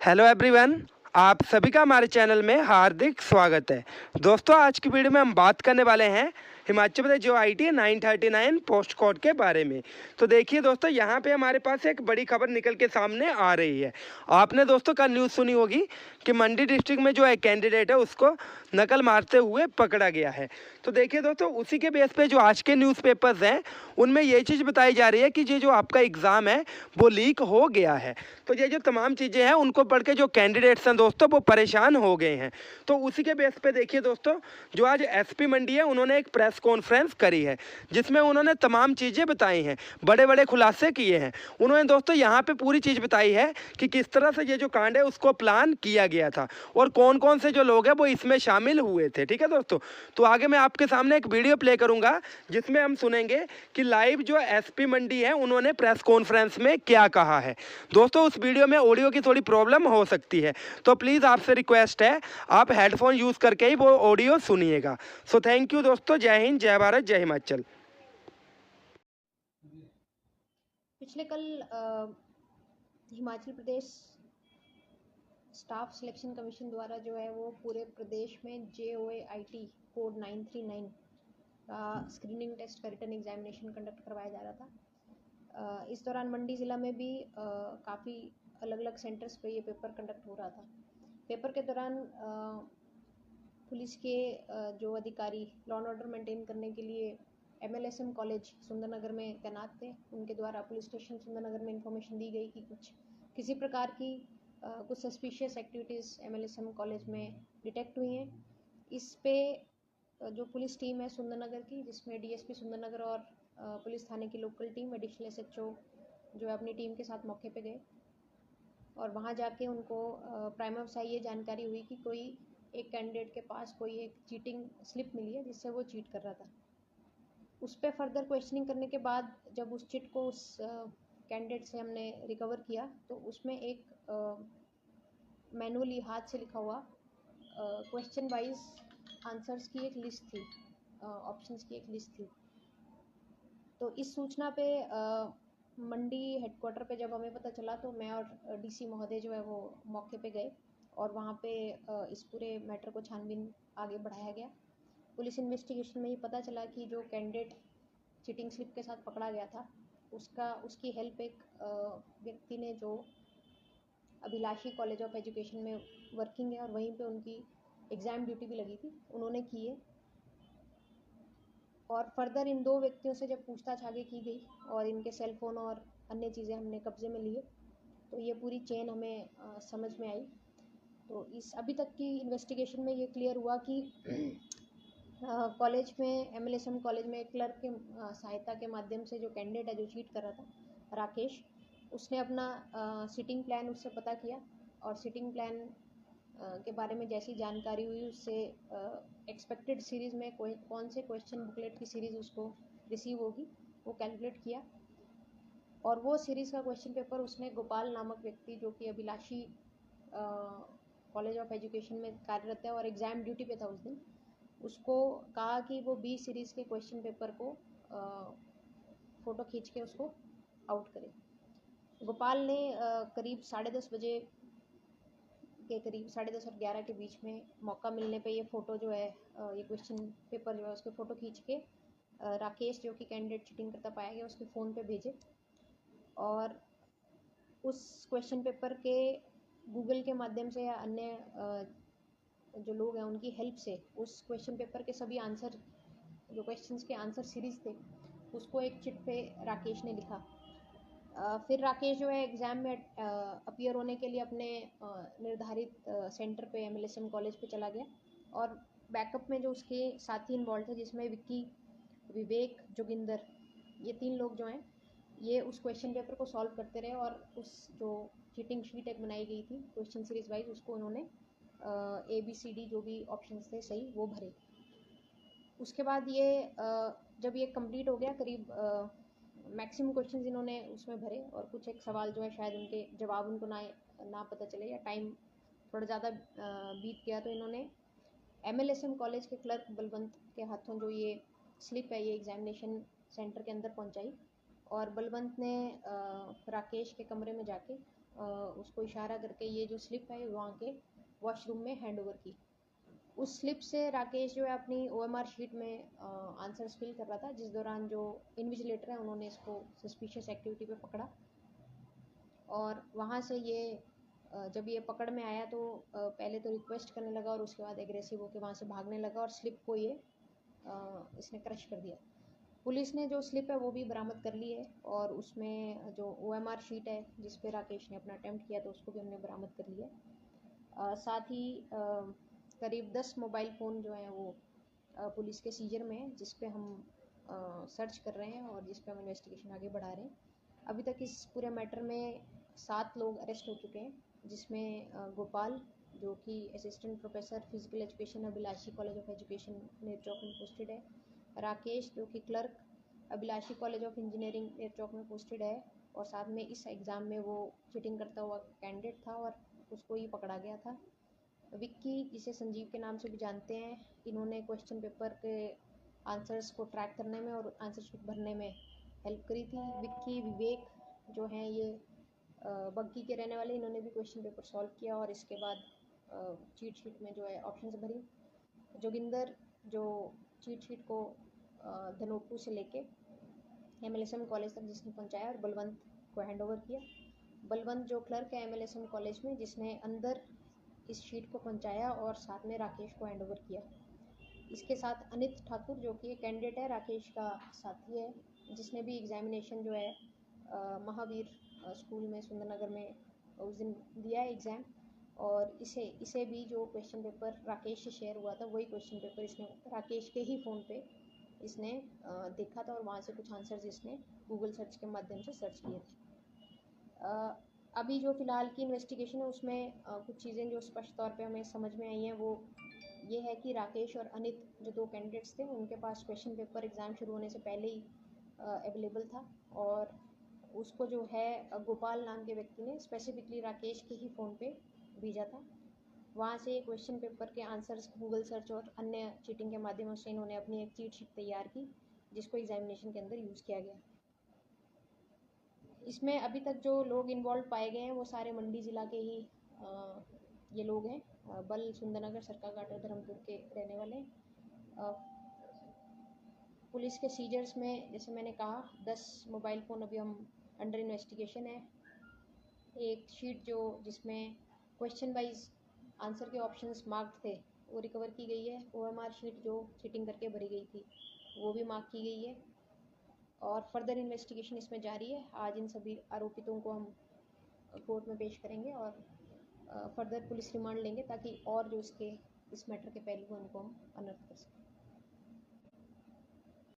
Hello everyone, आप सभी का हमारे चैनल में हार्दिक स्वागत है। दोस्तों, आज की वीडियो में हम बात करने वाले हैं हिमाचल प्रदेश जो आईटी 939 पोस्ट कोड के बारे में। तो देखिए दोस्तों, यहाँ पे हमारे पास एक बड़ी खबर निकल के सामने आ रही है। आपने दोस्तों कल न्यूज़ सुनी होगी कि मंडी डिस्ट्रिक्ट में जो एक कैंडिडेट है उसको नकल मारते हुए पकड़ा गया है। तो देखिए दोस्तों, उसी के बेस पे जो आज के न्यूज़पेपर्स हैं उनमें ये चीज़ बताई जा रही है कि ये जो आपका एग्ज़ाम है वो लीक हो गया है। तो ये जो तमाम चीज़ें हैं उनको पढ़ के जो कैंडिडेट्स हैं दोस्तों वो परेशान हो गए हैं। तो उसी के बेस पे देखिए दोस्तों, जो आज एसपी मंडी है उन्होंने एक प्रेस कॉन्फ्रेंस करी है जिसमें उन्होंने तमाम चीज़ें बताई हैं, बड़े बड़े खुलासे किए हैं। उन्होंने दोस्तों यहाँ पे पूरी चीज़ बताई है कि किस तरह से ये जो कांड है उसको प्लान किया गया था और कौन कौन से जो लोग हैं वो इसमें शामिल हुए थे। ठीक है दोस्तों, तो आगे मैं आपके सामने एक वीडियो प्ले करूंगा जिसमें हम सुनेंगे कि लाइव जो एसपी मंडी है उन्होंने प्रेस कॉन्फ्रेंस में क्या कहा है। दोस्तों, उस वीडियो में ऑडियो की थोड़ी प्रॉब्लम हो सकती है, तो प्लीज़ आपसे रिक्वेस्ट है आप हेडफोन यूज़ करके ही वो ऑडियो सुनिएगा। सो थैंक यू दोस्तों। जय हिंद, जय भारत, जय हिमाचल। पिछले कल Himachal Pradesh staff selection commission द्वारा जो है वो पूरे प्रदेश में JOAIT कोड 939 का स्क्रीनिंग टेस्ट का रिटन एग्जामिनेशन कंडक्ट करवाया जा रहा था। इस दौरान मंडी ज़िला में भी काफ़ी अलग अलग सेंटर्स पे ये पेपर कंडक्ट हो रहा था। पेपर के दौरान पुलिस के जो अधिकारी लॉ एंड ऑर्डर मेंटेन करने के लिए MLSM कॉलेज सुंदरनगर में तैनात थे, उनके द्वारा पुलिस स्टेशन सुंदरनगर में इंफॉर्मेशन दी गई कि किसी प्रकार की कुछ सस्पिशियस एक्टिविटीज़ MLSM कॉलेज में डिटेक्ट हुई हैं। इस पे जो पुलिस टीम है सुंदरनगर की, जिसमें DSP सुंदरनगर और पुलिस थाने की लोकल टीम एडिशनल SHO जो है अपनी टीम के साथ मौके पे गए और वहाँ जाके उनको प्राइमा फेसाई ये जानकारी हुई कि कोई एक कैंडिडेट के पास कोई एक चीटिंग स्लिप मिली है जिससे वो चीट कर रहा था। उस पर फर्दर क्वेश्चनिंग करने के बाद जब उस चिट को उस कैंडिडेट से हमने रिकवर किया तो उसमें एक मैनुअली हाथ से लिखा हुआ क्वेश्चन वाइज आंसर्स की एक लिस्ट थी, ऑप्शंस की एक लिस्ट थी। तो इस सूचना पे मंडी हेडक्वार्टर पे जब हमें पता चला तो मैं और DC महोदय जो है वो मौके पे गए और वहाँ पे इस पूरे मैटर को छानबीन आगे बढ़ाया गया। पुलिस इन्वेस्टिगेशन में ये पता चला कि जो कैंडिडेट चीटिंग स्लिप के साथ पकड़ा गया था उसकी हेल्प एक व्यक्ति ने जो अभिलाषी कॉलेज ऑफ एजुकेशन में वर्किंग है और वहीं पे उनकी एग्ज़ाम ड्यूटी भी लगी थी, उन्होंने की है। और फर्दर इन दो व्यक्तियों से जब पूछताछ आगे की गई और इनके सेल फोन और अन्य चीज़ें हमने कब्जे में लिए तो ये पूरी चेन हमें समझ में आई। तो इस अभी तक की इन्वेस्टिगेशन में ये क्लियर हुआ कि कॉलेज में MLSM कॉलेज में क्लर्क के सहायता के माध्यम से जो कैंडिडेट है जो चीट कर रहा था राकेश, उसने अपना सिटिंग प्लान उससे पता किया और सिटिंग प्लान के बारे में जैसी जानकारी हुई उससे एक्सपेक्टेड सीरीज़ में कौन से क्वेश्चन बुकलेट की सीरीज़ उसको रिसीव होगी वो कैलकुलेट किया और वो सीरीज़ का क्वेश्चन पेपर उसने गोपाल नामक व्यक्ति जो कि अभिलाषी कॉलेज ऑफ एजुकेशन में कार्यरत है और एग्ज़ाम ड्यूटी पे था उस दिन, उसको कहा कि वो B सीरीज़ के क्वेश्चन पेपर को फ़ोटो खींच के उसको आउट करे। गोपाल ने करीब 10:30 बजे के करीब 10:30 और 11 के बीच में मौका मिलने पे ये फ़ोटो जो है ये क्वेश्चन पेपर जो है उसके फ़ोटो खींच के राकेश जो कि कैंडिडेट चीटिंग करता पाया गया उसके फ़ोन पे भेजे और उस क्वेश्चन पेपर के गूगल के माध्यम से या अन्य जो लोग हैं उनकी हेल्प से उस क्वेश्चन पेपर के सभी आंसर जो क्वेश्चंस के आंसर सीरीज़ थे उसको एक चिट पे राकेश ने लिखा। फिर राकेश जो है एग्ज़ाम में अपीयर होने के लिए अपने निर्धारित सेंटर पे MLSM कॉलेज पे चला गया और बैकअप में जो उसके साथी इन्वॉल्व थे जिसमें विक्की, विवेक, जोगिंदर, ये 3 लोग जो हैं ये उस क्वेश्चन पेपर को सॉल्व करते रहे और उस जो चीटिंग शीट एक बनाई गई थी क्वेश्चन सीरीज वाइज उसको उन्होंने ABCD जो भी ऑप्शंस थे सही वो भरे। उसके बाद ये जब ये कंप्लीट हो गया करीब मैक्सिमम क्वेश्चंस इन्होंने उसमें भरे और कुछ एक सवाल जो है शायद उनके जवाब उनको ना पता चले या टाइम थोड़ा ज़्यादा बीत गया तो इन्होंने MLSM कॉलेज के क्लर्क बलवंत के हाथों जो ये स्लिप है ये एग्जामिनेशन सेंटर के अंदर पहुंचाई और बलवंत ने राकेश के कमरे में जाके उसको इशारा करके ये जो स्लिप है वहाँ के वॉशरूम में हैंड ओवर की। उस स्लिप से राकेश जो है अपनी ओएमआर शीट में आंसर्स फिल कर रहा था, जिस दौरान जो इन्विजिलेटर है उन्होंने इसको सस्पिशियस एक्टिविटी पे पकड़ा और वहाँ से ये जब ये पकड़ में आया तो पहले तो रिक्वेस्ट करने लगा और उसके बाद एग्रेसिव होकर वहाँ से भागने लगा और स्लिप को ये इसने क्रश कर दिया। पुलिस ने जो स्लिप है वो भी बरामद कर ली है और उसमें जो ओएमआर शीट है जिस पे राकेश ने अपना अटेम्प्ट किया तो उसको भी हमने बरामद कर लिया। साथ ही करीब 10 मोबाइल फ़ोन जो हैं वो पुलिस के सीजर में है, जिस पे हम सर्च कर रहे हैं और जिस पे हम इन्वेस्टिगेशन आगे बढ़ा रहे हैं। अभी तक इस पूरे मैटर में 7 लोग अरेस्ट हो चुके हैं, जिसमें गोपाल जो कि assistant professor physical education Abhilashi college of education Nerchowk में पोस्टेड है, राकेश जो कि clerk Abhilashi college of engineering Nerchowk में पोस्टेड है और साथ में इस एग्ज़ाम में वो चीटिंग करता हुआ कैंडिडेट था और उसको ही पकड़ा गया था। विक्की जिसे संजीव के नाम से भी जानते हैं, इन्होंने क्वेश्चन पेपर के आंसर्स को ट्रैक करने में और आंसर शीट भरने में हेल्प करी थी। विक्की विवेक जो हैं ये बग्गी के रहने वाले, इन्होंने भी क्वेश्चन पेपर सॉल्व किया और इसके बाद चीट शीट में जो है ऑप्शंस भरी। जोगिंदर जो चीट शीट को धनोटू से लेके एमएलएसएम कॉलेज तक जिसने पहुंचाया और बलवंत को हैंड ओवर किया। बलवंत जो क्लर्क है एमएलएसएम कॉलेज में जिसने अंदर इस शीट को पहुंचाया और साथ में राकेश को हैंड ओवर किया। इसके साथ अनित ठाकुर जो कि एक कैंडिडेट है, राकेश का साथी है, जिसने भी एग्जामिनेशन जो है महावीर स्कूल में सुंदरनगर में उस दिन दिया है एग्ज़ाम और इसे भी जो क्वेश्चन पेपर राकेश से शेयर हुआ था वही क्वेश्चन पेपर इसने राकेश के ही फ़ोन पे इसने देखा था और वहाँ से कुछ आंसर्स इसने गूगल सर्च के माध्यम से सर्च किए थे। अभी जो फ़िलहाल की इन्वेस्टिगेशन है उसमें कुछ चीज़ें जो स्पष्ट तौर पे हमें समझ में आई हैं वो ये है कि राकेश और अनित जो 2 कैंडिडेट्स थे उनके पास क्वेश्चन पेपर एग्ज़ाम शुरू होने से पहले ही अवेलेबल था और उसको जो है गोपाल नाम के व्यक्ति ने स्पेसिफिकली राकेश के ही फ़ोन पे भेजा था। वहाँ से क्वेश्चन पेपर के आंसर्स गूगल सर्च और अन्य चीटिंग के माध्यमों से इन्होंने अपनी एक चीट शीट तैयार की जिसको एग्जामिनेशन के अंदर यूज़ किया गया। इसमें अभी तक जो लोग इन्वॉल्व पाए गए हैं वो सारे मंडी ज़िला के ही ये लोग हैं। बल सुंदरनगर सरकाघाट और धर्मपुर के रहने वाले हैं। पुलिस के सीजर्स में जैसे मैंने कहा 10 मोबाइल फ़ोन अभी हम अंडर इन्वेस्टिगेशन है। एक शीट जो जिसमें क्वेश्चन वाइज आंसर के ऑप्शंस मार्क्ड थे वो रिकवर की गई है। ओएमआर शीट जो चीटिंग करके भरी गई थी वो भी मार्क की गई है और फर्दर इन्वेस्टिगेशन इसमें जारी है। आज इन सभी आरोपितों को हम कोर्ट में पेश करेंगे और फर्दर पुलिस रिमांड लेंगे ताकि और जो इस मैटर के पहलू हैं उनको हम अनर्थ कर सकें।